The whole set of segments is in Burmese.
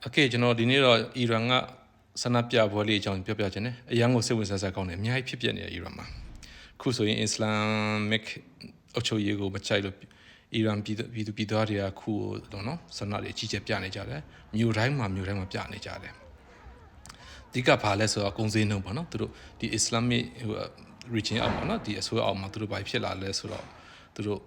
Okay ကျွန်တော်ဒီနေ့တော့အီရန်ကဆန္ဒပြပွဲလေးအကြောင်းပြောပြချင်တယ်အရန်ကိုစိတ်ဝင်စားစားကောင်းတယ်အများကြီးဖြစ်ပြနေတယ်အီရန်မှာခုဆိုရင်အစ္စလာမစ်အချို့ရေကိုမချိုက်လို့အီရန်ပြည်သားတွေကခုတော့နော်ဆန္ဒတွေအကြီးကျယ်ပြနေကြတယ်မြို့တိုင်းမှာပြနေကြတယ်ဒီကဘာလဲဆိုတော့ကုန်စည်နှုန်းပေါ့နော်သူတို့ဒီအစ္စလာမစ်region အောက်မှာနော်ဒီအစိုးရအောက်မှာသူတို့ဘာဖြစ်လာလဲဆိုတော့သူတို့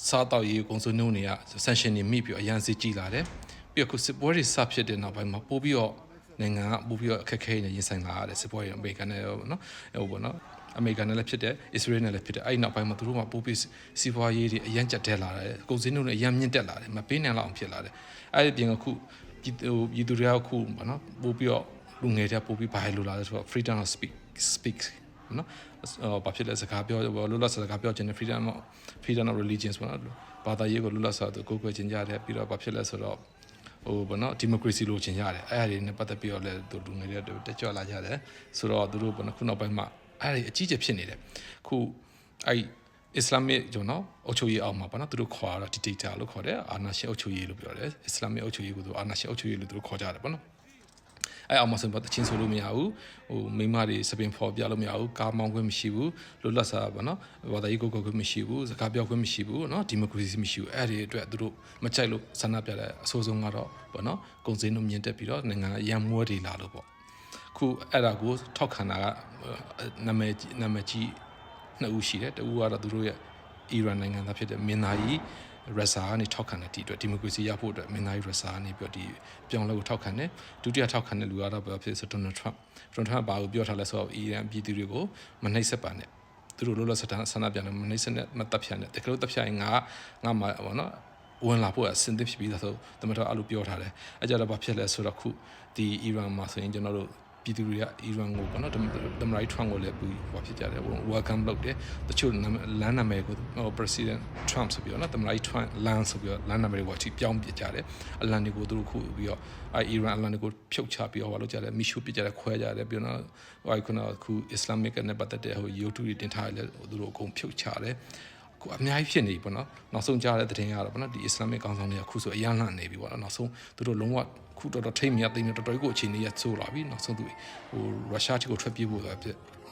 စားတော့ရေကုန်စည်နှုန်းတွေက sanction တွေမိပြီးအရန်စစ်ကြည့်လာတယ်ပြီးတော့စစ်ပွဲတွေစဖြစ်တဲ့နောက်ပိုင်းမှာပို့ပြီးတော့နိုင်ငံကပို့ပြီးတော့အခက်အခဲတွေရင်ဆိုင်လာရတယ်စစ်ပွဲတွေအမေရိကန်နဲ့နော်ဟိုပေါ့နော်အမေရိကန်နဲ့လည်းဖြစ်တယ်အစ္စရေးနဲ့လည်းဖြစ်တယ်အဲ့နောက်ပိုင်းမှာသူတို့ကပို့ပြီးစီးပွားရေးတွေအရန်ကျက်တဲလာတယ်ကုန်စည်နှုန်းတွေအရန်မြင့်တက်လာတယ်မပေးနိုင်လောက်အောင်ဖြစ်လာတယ်အဲ့ဒီပြင်ကခုပြည်သူတွေကခုပေါ့နော်ပို့ပြီးတော့လူငယ်တွေပို့ပြီးဘာလို့လာလဲဆိုတော့ freedom of speak နော်ဘာဖြစ်လဲစကားပြောလို့လားစကားပြောခြင်းနဲ့ freedom of religions ပေါ့နော်ဘာသာရေးကိုလို့လားဆိုတော့ကိုယ်ကိုယ်ချင်းကြတယ်ပြီးတော့ဘာဖြစ်လဲဆိုတော့ဟိုဘောနော်ဒီမိုကရေစီလိုချင်ရတယ်အဲ့ဒါတွေနဲ့ပတ်သက်ပြီးတော့လည်းသူလူငယ်တွေတက်ကြွလာကြတယ်ဆိုတော့သူတို့ဘောနော်ခုနောက်ပိုင်းမှာအဲ့ဒါအကြီးကျယ်ဖြစ်နေတယ်ခုအဲ့အစ္စလာမစ်ကျွန်တော်အုပ်ချုပ်ရေးအောက်မှာပေါ့နော်သူတို့ခေါ်တာ dictator လို့ခေါ်တယ်အာဏာရှင်အုပ်ချုပ်ရေးလို့ပြောတယ်အစ္စလာမစ်အုပ်ချုပ်ရေးကိုသူအာဏာရှင်အုပ်ချုပ်ရေးလို့သူတို့ခေါ်ကြတယ်ပေါ့နော်အဲ့အောင်မဆိုတော့တချင်းဆိုလို့မရဘူးဟိုမိမတွေစပင်ဖော်ပြလို့မရဘူးကားမောင်းခွင့်မရှိဘူးလွတ်လပ်စွာပေါ့နော်ဘာသာရေးကိုခွင့်မရှိဘူးစကားပြောခွင့်မရှိဘူးနော်ဒီမိုကရေစီမရှိဘူးအဲ့ဒီအတွက်သူတို့မကြိုက်လို့ဆန္ဒပြတဲ့အဆိုးဆုံးကတော့ပေါ့နော်ကုန်စည်နှုန်းမြင့်တက်ပြီးတော့နိုင်ငံရန်မွေးတွေလာလို့ပေါ့ခုအဲ့ဒါကိုထောက်ခံတာကနာမည်ကြီးနှစ်ဦးရှိတယ်တဦးကတော့သူတို့ရဲ့အီရန်နိုင်ငံသားဖြစ်တဲ့မင်းသားကြီးရဆာကနေထောက်ခံတဲ့ဒီအတွက်ဒီမိုကရေစီရဖို့အတွက်မင်းသားကြီးရဆာကနေပြီးတော့ဒီပြောင်းလဲကိုထောက်ခံတယ်ဒုတိယထောက်ခံတဲ့လူကတော့ဘာဖြစ်ဆိုဒေါ်နယ်ထရန့်ဘာကိုပြောထားလဲဆိုတော့အီရန်ပြည်သူတွေကိုမနှိပ်စက်ပါနဲ့သူတို့လောလောဆယ်ဆန္ဒပြတယ်မနှိပ်စက်နဲ့မတပ်ဖြတ်နဲ့တကယ်လို့တပ်ဖြတ်ရင်ငါမှာပေါ့နော်ဝင်လာဖို့အဆင်သင့်ဖြစ်ပြီးသားဆိုတမတော်အဲ့လိုပြောထားတယ်အဲ့ကြတော့ဘာဖြစ်လဲဆိုတော့ခုဒီအီရန်မှာဆိုရင်ကျွန်တော်တို့ပြည်သူတွေကအီရန်ကိုပေါ့နော်တမရိုက်ထရန့်ကိုလည်းပြီးဟောဖြစ်ကြတယ် welcome လုပ်တယ်တချို့လမ်းနာမည်ကိုpresident Trump ဆိုပြီးတော့နော်တမရိုက်ထရန့်လမ်းဆိုပြီးတော့လမ်းနာမည်ကိုပြောင်းပြကြတယ်အလန်တွေကိုသူတို့ခုပြီးတော့အီရန်အလန်တွေကိုဖြုတ်ချပြီးတော့ဟောလုပ်ကြတယ်မီရှူပစ်ကြတယ်ခွဲကြတယ်ပြီးတော့ဟိုခုအစ္စလာမစ်နဲ့ပတ်သက်တဲ့ဟို YouTube တွေတင်ထားတယ်သူတို့အကုန်ဖြုတ်ချတယ်ခုအများကြီးဖြစ်နေပြီပေါ့နော်နောက်ဆုံးကြားတဲ့သတင်းရတော့ပေါ့နော်ဒီအစ္စလာမစ်ကောင်ဆောင်တွေကခုဆိုအရန်လှန်နေပြီပေါ့နော်နောက်ဆုံးသူတို့လုံးဝခုတော်ထိတ်မြတ်သိနေတော်တော်ကိုအခြေအနေရဆိုးလာပြီနောက်ဆုံးသူဟိုရုရှားတီကိုထွက်ပြေးဖို့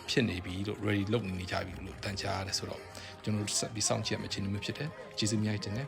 ဖြစ်နေပြီလို့ ready လုပ်နေကြပြီလို့တန်ကြားရတယ်ဆိုတော့ကျွန်တော်တို့ဆက်ပြီးစောင့်ကြည့်ရမယ့်အခြေအနေမျိုးဖြစ်တယ်ကျေးဇူးများတင်တယ်